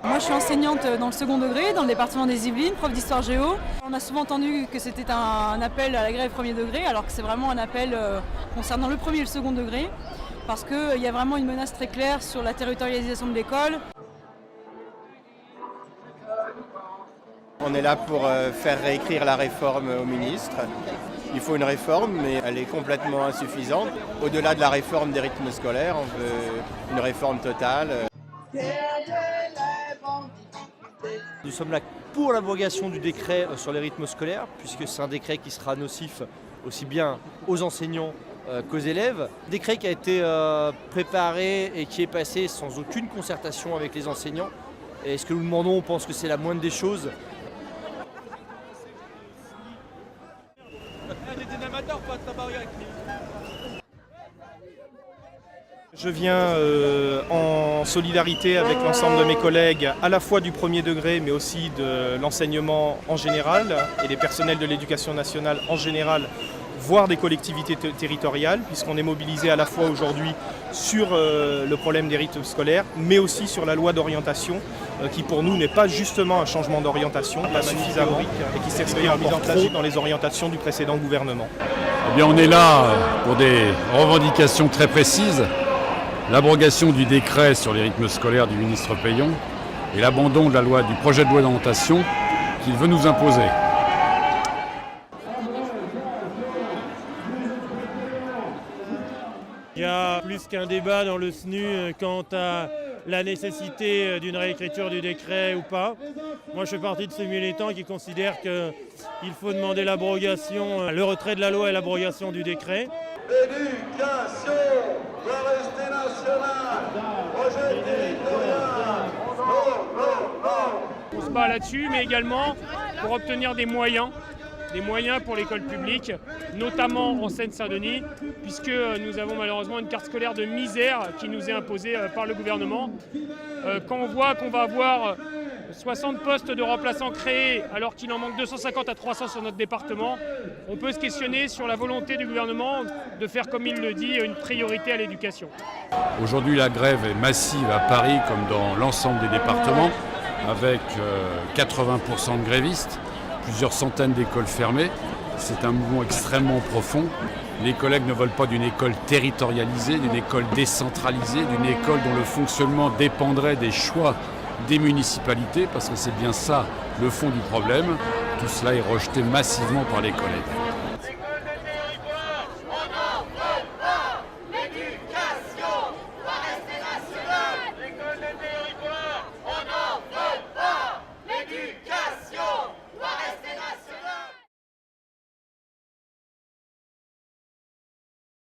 Moi, je suis enseignante dans le second degré, dans le département des Yvelines, prof d'histoire géo. On a souvent entendu que c'était un appel à la grève premier degré, alors que c'est vraiment un appel concernant le premier et le second degré, parce qu'il y a vraiment une menace très claire sur la territorialisation de l'école. On est là pour faire réécrire la réforme au ministre. Il faut une réforme, mais elle est complètement insuffisante. Au-delà de la réforme des rythmes scolaires, on veut une réforme totale. Nous sommes là pour l'abrogation du décret sur les rythmes scolaires, puisque c'est un décret qui sera nocif aussi bien aux enseignants qu'aux élèves. Décret qui a été préparé et qui est passé sans aucune concertation avec les enseignants. Et ce que nous demandons, on pense que c'est la moindre des choses. Je viens en solidarité avec l'ensemble de mes collègues, à la fois du premier degré, mais aussi de l'enseignement en général et des personnels de l'éducation nationale en général, voire des collectivités territoriales, puisqu'on est mobilisé à la fois aujourd'hui sur le problème des rythmes scolaires, mais aussi sur la loi d'orientation, qui pour nous n'est pas justement un changement d'orientation, pas suffisamment, et qui s'exprime encore trop dans les orientations du précédent gouvernement. Eh bien, on est là pour des revendications très précises. L'abrogation du décret sur les rythmes scolaires du ministre Payon et l'abandon de du projet de loi d'orientation qu'il veut nous imposer. Il y a plus qu'un débat dans le SNU quant à la nécessité d'une réécriture du décret ou pas. Moi, je fais partie de ces militants qui considèrent qu'il faut demander l'abrogation, le retrait de la loi et l'abrogation du décret. L'éducation doit rester nationale. Projet territorial. Non, non, non. On se bat là-dessus, mais également pour obtenir des moyens pour l'école publique, notamment en Seine-Saint-Denis, puisque nous avons malheureusement une carte scolaire de misère qui nous est imposée par le gouvernement. Quand on voit qu'on va avoir 60 postes de remplaçants créés alors qu'il en manque 250 à 300 sur notre département, on peut se questionner sur la volonté du gouvernement de faire, comme il le dit, une priorité à l'éducation. Aujourd'hui, la grève est massive à Paris comme dans l'ensemble des départements, avec 80% de grévistes, plusieurs centaines d'écoles fermées. C'est un mouvement extrêmement profond. Les collègues ne veulent pas d'une école territorialisée, d'une école décentralisée, d'une école dont le fonctionnement dépendrait des choix des municipalités, parce que c'est bien ça le fond du problème. Tout cela est rejeté massivement par les collègues.